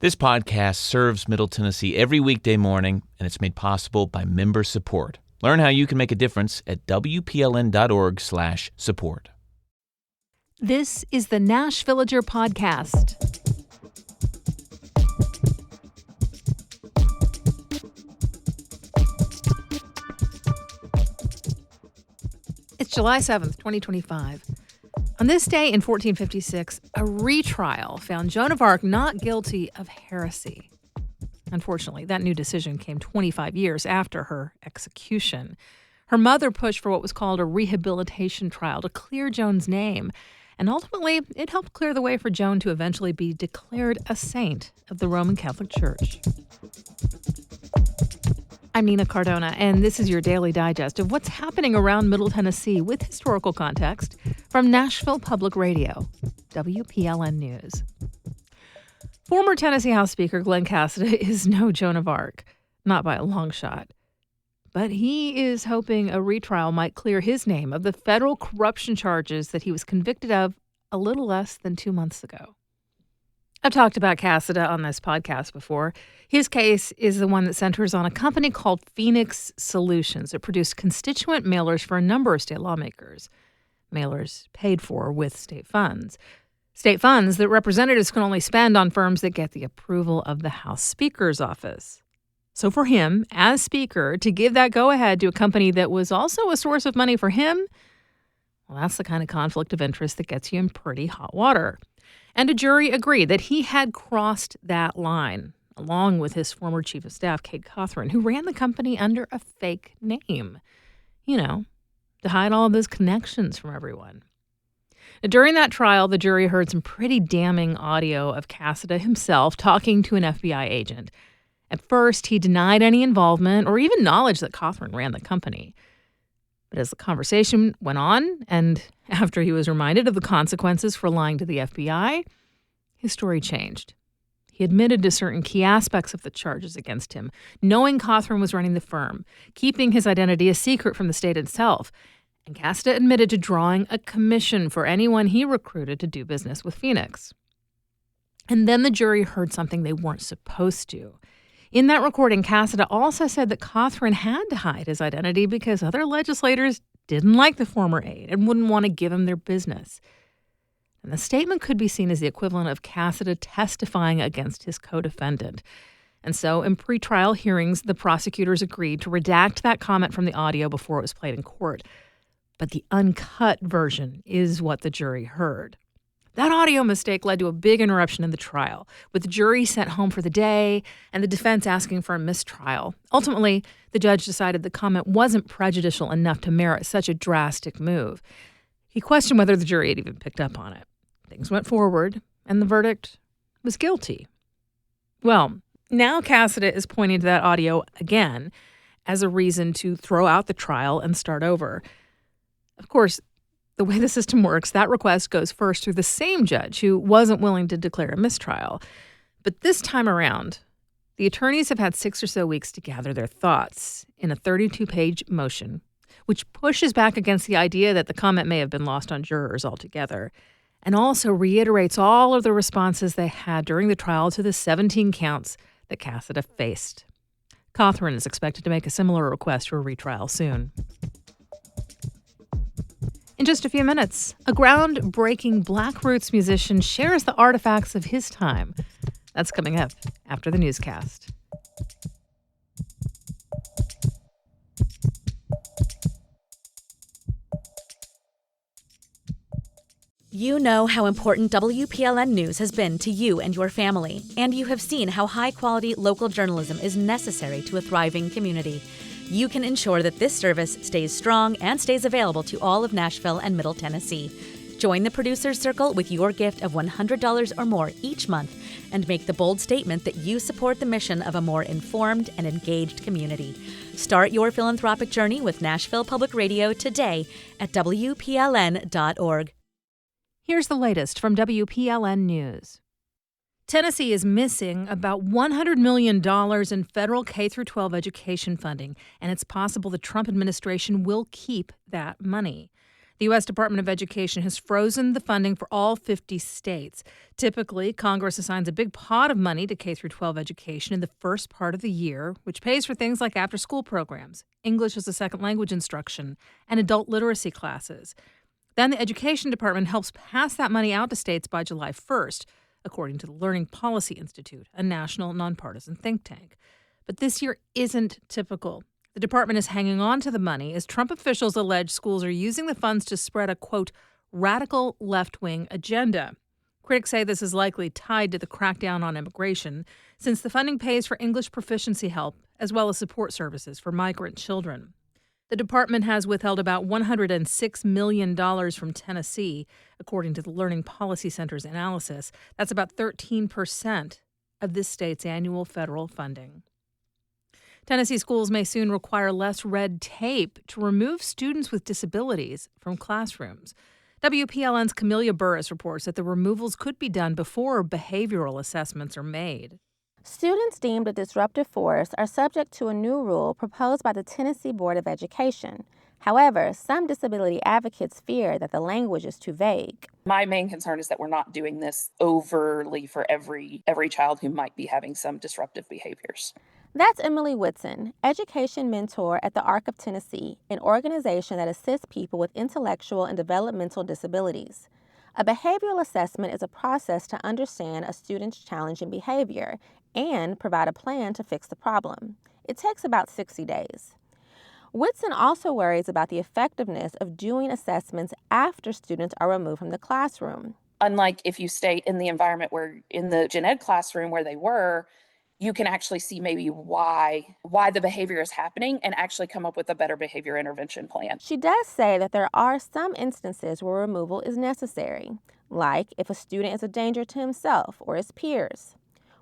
This podcast serves Middle Tennessee every weekday morning, and it's made possible by member support. Learn how you can make a difference at WPLN.org/support. This is the Nashvillager Podcast. It's July 7th, 2025. On this day in 1456, a retrial found Joan of Arc not guilty of heresy. Unfortunately, that new decision came 25 years after her execution. Her mother pushed for what was called a rehabilitation trial to clear Joan's name, and ultimately, it helped clear the way for Joan to eventually be declared a saint of the Roman Catholic Church. I'm Nina Cardona, and this is your daily digest of what's happening around Middle Tennessee with historical context from Nashville Public Radio, WPLN News. Former Tennessee House Speaker Glenn Cassady is no Joan of Arc, not by a long shot. But he is hoping a retrial might clear his name of the federal corruption charges that he was convicted of a little less than 2 months ago. I've talked about Cassady on this podcast before. His case is the one that centers on a company called Phoenix Solutions. It produced constituent mailers for a number of state lawmakers. Mailers paid for with state funds. State funds that representatives can only spend on firms that get the approval of the House Speaker's office. So for him, as Speaker, to give that go-ahead to a company that was also a source of money for him, well, that's the kind of conflict of interest that gets you in pretty hot water. And a jury agreed that he had crossed that line, along with his former chief of staff, Kate Cawthron, who ran the company under a fake name, to hide all of his connections from everyone. Now, during that trial, the jury heard some pretty damning audio of Cassady himself talking to an FBI agent. At first, he denied any involvement or even knowledge that Cawthron ran the company. But as the conversation went on, and after he was reminded of the consequences for lying to the FBI, his story changed. He admitted to certain key aspects of the charges against him, knowing Cawthron was running the firm, keeping his identity a secret from the state itself, and Cassady admitted to drawing a commission for anyone he recruited to do business with Phoenix. And then the jury heard something they weren't supposed to. In that recording, Cassady also said that Cawthron had to hide his identity because other legislators didn't like the former aide and wouldn't want to give him their business. And the statement could be seen as the equivalent of Cassady testifying against his co-defendant. And so in pretrial hearings, the prosecutors agreed to redact that comment from the audio before it was played in court. But the uncut version is what the jury heard. That audio mistake led to a big interruption in the trial, with the jury sent home for the day and the defense asking for a mistrial. Ultimately, the judge decided the comment wasn't prejudicial enough to merit such a drastic move. He questioned whether the jury had even picked up on it. Things went forward, and the verdict was guilty. Well, now Cassady is pointing to that audio again as a reason to throw out the trial and start over. Of course, the way the system works, that request goes first through the same judge who wasn't willing to declare a mistrial. But this time around, the attorneys have had 6 or so weeks to gather their thoughts in a 32-page motion, which pushes back against the idea that the comment may have been lost on jurors altogether, and also reiterates all of the responses they had during the trial to the 17 counts that Cassady faced. Cawthron is expected to make a similar request for a retrial soon. In just a few minutes, a groundbreaking Black Roots musician shares the artifacts of his time. That's coming up after the newscast. You know how important WPLN News has been to you and your family, and you have seen how high-quality local journalism is necessary to a thriving community. You can ensure that this service stays strong and stays available to all of Nashville and Middle Tennessee. Join the Producers Circle with your gift of $100 or more each month and make the bold statement that you support the mission of a more informed and engaged community. Start your philanthropic journey with Nashville Public Radio today at WPLN.org. Here's the latest from WPLN News. Tennessee is missing about $100 million in federal K-12 education funding, and it's possible the Trump administration will keep that money. The U.S. Department of Education has frozen the funding for all 50 states. Typically, Congress assigns a big pot of money to K-12 education in the first part of the year, which pays for things like after-school programs, English as a second language instruction, and adult literacy classes. Then the Education Department helps pass that money out to states by July 1st, according to the Learning Policy Institute, a national nonpartisan think tank. But this year isn't typical. The department is hanging on to the money as Trump officials allege schools are using the funds to spread a, quote, radical left-wing agenda. Critics say this is likely tied to the crackdown on immigration, since the funding pays for English proficiency help as well as support services for migrant children. The department has withheld about $106 million from Tennessee, according to the Learning Policy Center's analysis. That's about 13% of this state's annual federal funding. Tennessee schools may soon require less red tape to remove students with disabilities from classrooms. WPLN's Camelia Burris reports that the removals could be done before behavioral assessments are made. Students deemed a disruptive force are subject to a new rule proposed by the Tennessee Board of Education. However, some disability advocates fear that the language is too vague. My main concern is that we're not doing this overly for every child who might be having some disruptive behaviors. That's Emily Whitson, education mentor at the ARC of Tennessee, an organization that assists people with intellectual and developmental disabilities. A behavioral assessment is a process to understand a student's challenging behavior and provide a plan to fix the problem. It takes about 60 days. Whitson also worries about the effectiveness of doing assessments after students are removed from the classroom. Unlike if you stay in the environment where in the gen ed classroom where they were, you can actually see maybe why the behavior is happening and actually come up with a better behavior intervention plan. She does say that there are some instances where removal is necessary, like if a student is a danger to himself or his peers.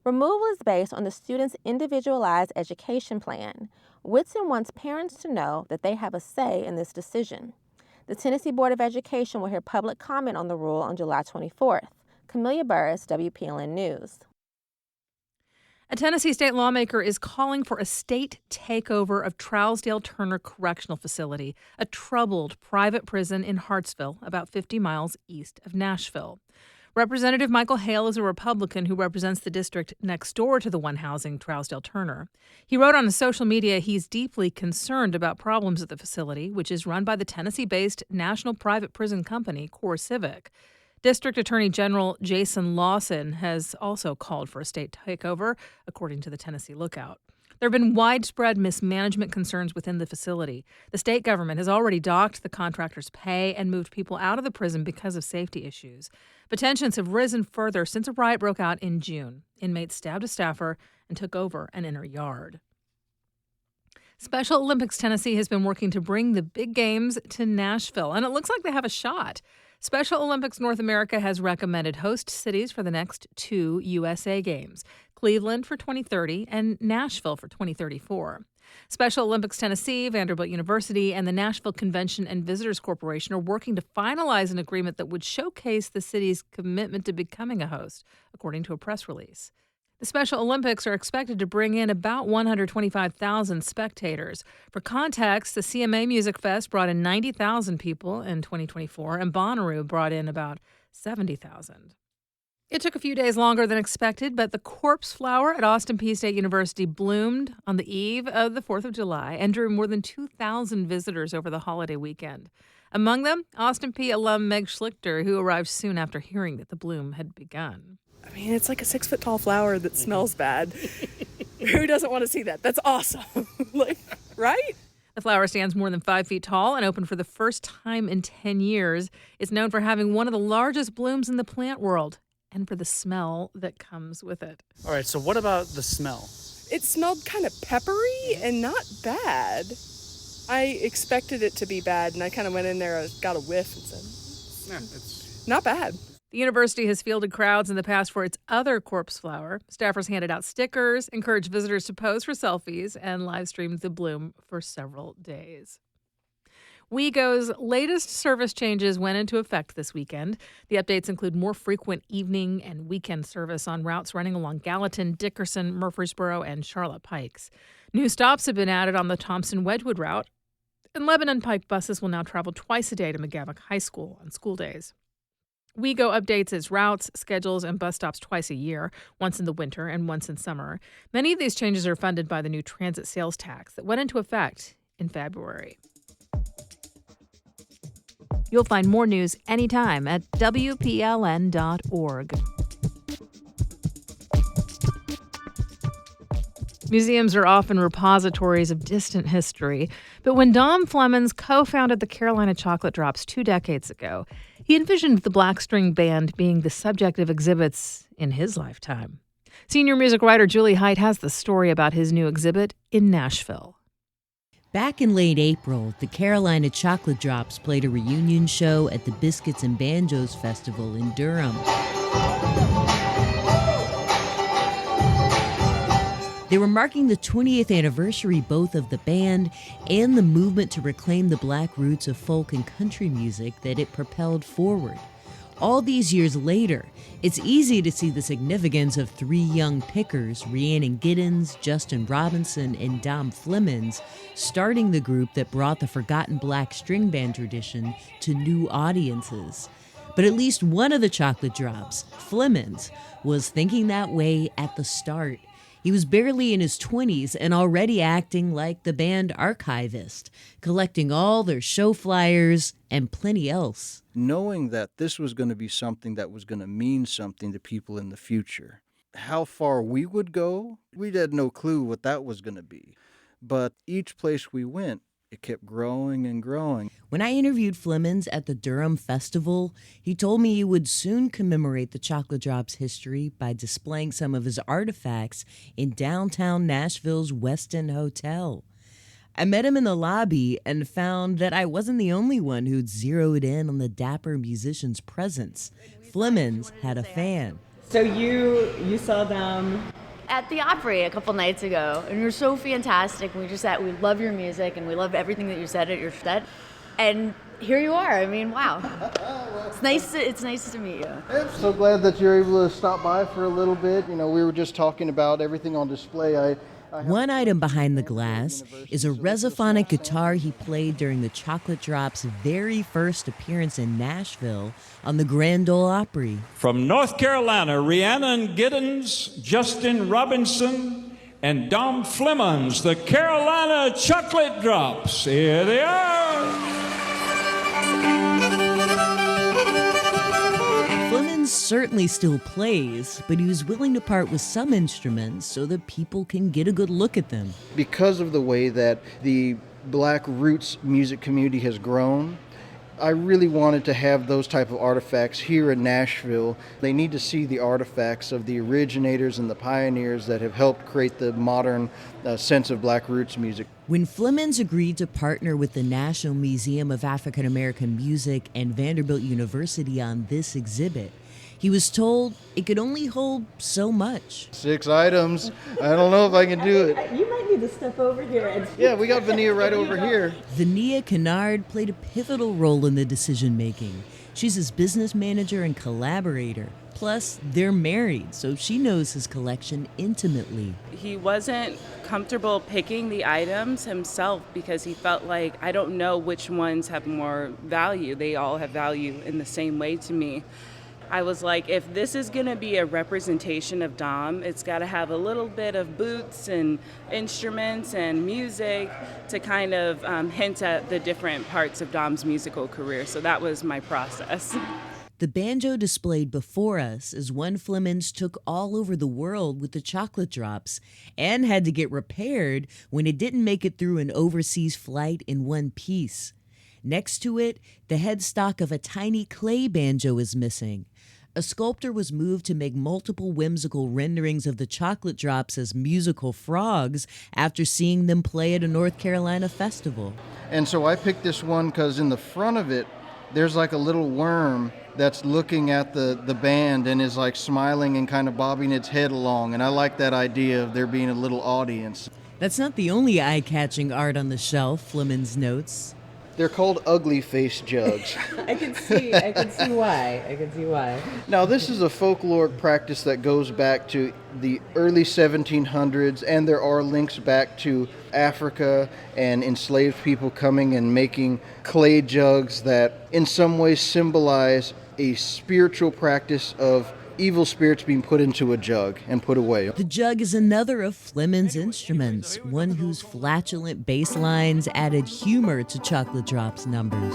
Removal is based on the student's individualized education plan. Whitson wants parents to know that they have a say in this decision. The Tennessee Board of Education will hear public comment on the rule on July 24th. Camelia Burris, WPLN News. A Tennessee state lawmaker is calling for a state takeover of Trousdale Turner Correctional Facility, a troubled private prison in Hartsville, about 50 miles east of Nashville. Representative Michael Hale is a Republican who represents the district next door to the one housing Trousdale Turner. He wrote on his social media he's deeply concerned about problems at the facility, which is run by the Tennessee-based national private prison company, CoreCivic. District Attorney General Jason Lawson has also called for a state takeover, according to the Tennessee Lookout. There have been widespread mismanagement concerns within the facility. The state government has already docked the contractor's pay and moved people out of the prison because of safety issues. But tensions have risen further since a riot broke out in June. Inmates stabbed a staffer and took over an inner yard. Special Olympics Tennessee has been working to bring the big games to Nashville, and it looks like they have a shot. Special Olympics North America has recommended host cities for the next two USA Games, Cleveland for 2030 and Nashville for 2034. Special Olympics Tennessee, Vanderbilt University, and the Nashville Convention and Visitors Corporation are working to finalize an agreement that would showcase the city's commitment to becoming a host, according to a press release. The Special Olympics are expected to bring in about 125,000 spectators. For context, the CMA Music Fest brought in 90,000 people in 2024, and Bonnaroo brought in about 70,000. It took a few days longer than expected, but the corpse flower at Austin Peay State University bloomed on the eve of the 4th of July and drew more than 2,000 visitors over the holiday weekend. Among them, Austin Peay alum Meg Schlichter, who arrived soon after hearing that the bloom had begun. I mean, it's like a 6-foot-tall flower that smells bad. Who doesn't want to see that? That's awesome. Right? The flower stands more than 5 feet tall and opened for the first time in 10 years. It's known for having one of the largest blooms in the plant world and for the smell that comes with it. All right, so what about the smell? It smelled kind of peppery and not bad. I expected it to be bad, and I kind of went in there, got a whiff, and said, it's not bad. The university has fielded crowds in the past for its other corpse flower. Staffers handed out stickers, encouraged visitors to pose for selfies, and live streamed the bloom for several days. WeGo's latest service changes went into effect this weekend. The updates include more frequent evening and weekend service on routes running along Gallatin, Dickerson, Murfreesboro, and Charlotte Pikes. New stops have been added on the Thompson-Wedgwood route, And Lebanon Pike buses will now travel twice a day to McGavock High School on school days. WeGo updates its routes, schedules, and bus stops twice a year, once in the winter and once in summer. Many of these changes are funded by the new transit sales tax that went into effect in February. You'll find more news anytime at WPLN.org. Museums are often repositories of distant history, but when Dom Flemons co-founded the Carolina Chocolate Drops 2 decades ago, he envisioned the Black String Band being the subject of exhibits in his lifetime. Senior music writer Julie Height has the story about his new exhibit in Nashville. Back in late April, the Carolina Chocolate Drops played a reunion show at the Biscuits and Banjos Festival in Durham. They were marking the 20th anniversary both of the band and the movement to reclaim the black roots of folk and country music that it propelled forward. All these years later, it's easy to see the significance of 3 young pickers, Rhiannon Giddens, Justin Robinson, and Dom Flemons, starting the group that brought the forgotten black string band tradition to new audiences. But at least one of the Chocolate Drops, Flemons, was thinking that way at the start. He was barely in his 20s and already acting like the band archivist, collecting all their show flyers and plenty else. Knowing that this was going to be something that was going to mean something to people in the future. How far we would go, we had no clue what that was going to be. But each place we went, it kept growing and growing. When I interviewed Flemons at the Durham Festival, he told me he would soon commemorate the Chocolate Drops history by displaying some of his artifacts in downtown Nashville's Westin Hotel. I met him in the lobby and found that I wasn't the only one who'd zeroed in on the dapper musician's presence. Flemons had a fan. So you saw them at the Opry a couple nights ago, and you're so fantastic. We love your music, and we love everything that you said at your set. And here you are. I mean, wow. It's nice to meet you. I'm so glad that you're able to stop by for a little bit. You know, we were just talking about everything on display. One item behind the glass is a resophonic guitar he played during the Chocolate Drops' very first appearance in Nashville on the Grand Ole Opry. From North Carolina, Rhiannon Giddens, Justin Robinson, and Dom Flemons, the Carolina Chocolate Drops. Here they are. Flemons certainly still plays, but he was willing to part with some instruments so that people can get a good look at them. Because of the way that the black roots music community has grown, I really wanted to have those type of artifacts here in Nashville. They need to see the artifacts of the originators and the pioneers that have helped create the modern sense of black roots music. When Flemons agreed to partner with the National Museum of African American Music and Vanderbilt University on this exhibit, he was told it could only hold so much. 6 items. I don't know if I can do it. You might need to step over here. Yeah, we got Vania right over here. Vania Kennard played a pivotal role in the decision-making. She's his business manager and collaborator. Plus, they're married, so she knows his collection intimately. He wasn't comfortable picking the items himself because he felt like, I don't know which ones have more value. They all have value in the same way to me. I was like, if this is going to be a representation of Dom, it's got to have a little bit of boots and instruments and music to kind of hint at the different parts of Dom's musical career. So that was my process. The banjo displayed before us is one Flemons took all over the world with the Chocolate Drops and had to get repaired when it didn't make it through an overseas flight in one piece. Next to it, the headstock of a tiny clay banjo is missing. A sculptor was moved to make multiple whimsical renderings of the Chocolate Drops as musical frogs after seeing them play at a North Carolina festival. And so I picked this one because in the front of it, there's like a little worm that's looking at the band and is like smiling and kind of bobbing its head along. And I like that idea of there being a little audience. That's not the only eye-catching art on the shelf, Flemons notes. They're called ugly face jugs. I can see why. Now, this is a folkloric practice that goes back to the early 1700s, and there are links back to Africa and enslaved people coming and making clay jugs that in some ways symbolize a spiritual practice of evil spirits being put into a jug and put away. The jug is another of Flemons' instruments, one whose flatulent bass lines added humor to Chocolate Drop's numbers.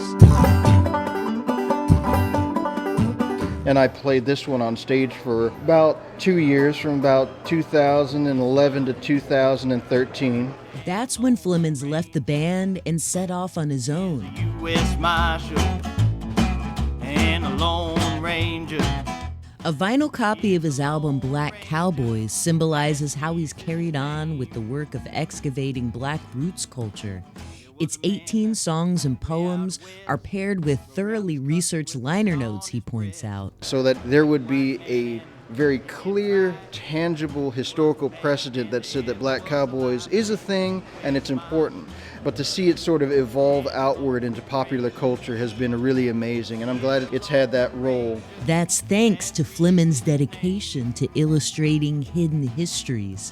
And I played this one on stage for about 2 years, from about 2011 to 2013. That's when Flemons left the band and set off on his own. U.S. Marshal and a Lone Ranger. A vinyl copy of his album Black Cowboys symbolizes how he's carried on with the work of excavating black roots culture. Its 18 songs and poems are paired with thoroughly researched liner notes, he points out. So that there would be a very clear, tangible historical precedent that said that Black Cowboys is a thing and it's important. But to see it sort of evolve outward into popular culture has been really amazing, and I'm glad it's had that role. That's thanks to Flemons' dedication to illustrating hidden histories.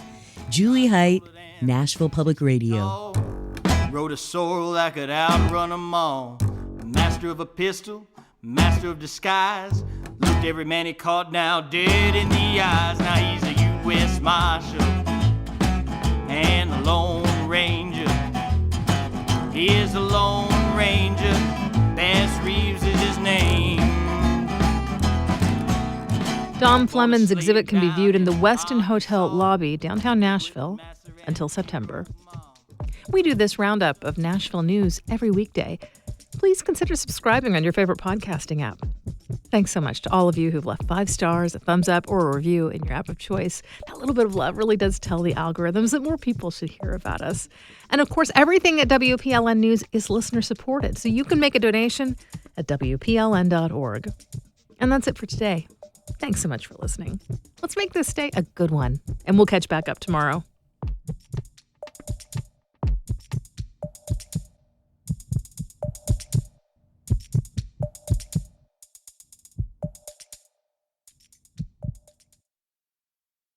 Julie Height, Nashville Public Radio. Rode a sorrel that could outrun them all. Master of a pistol, master of disguise. Looked every man he caught now dead in the eyes. Now he's a U.S. Marshal and a Lone Ranger. He is a Lone Ranger. Bass Reeves is his name. Dom Flemons' exhibit can be viewed in the Westin Hotel lobby, downtown Nashville, until September. We do this roundup of Nashville news every weekday. Please consider subscribing on your favorite podcasting app. Thanks so much to all of you who've left 5 stars, a thumbs up, or a review in your app of choice. That little bit of love really does tell the algorithms that more people should hear about us. And of course, everything at WPLN News is listener supported, so you can make a donation at WPLN.org. And that's it for today. Thanks so much for listening. Let's make this day a good one, and we'll catch back up tomorrow.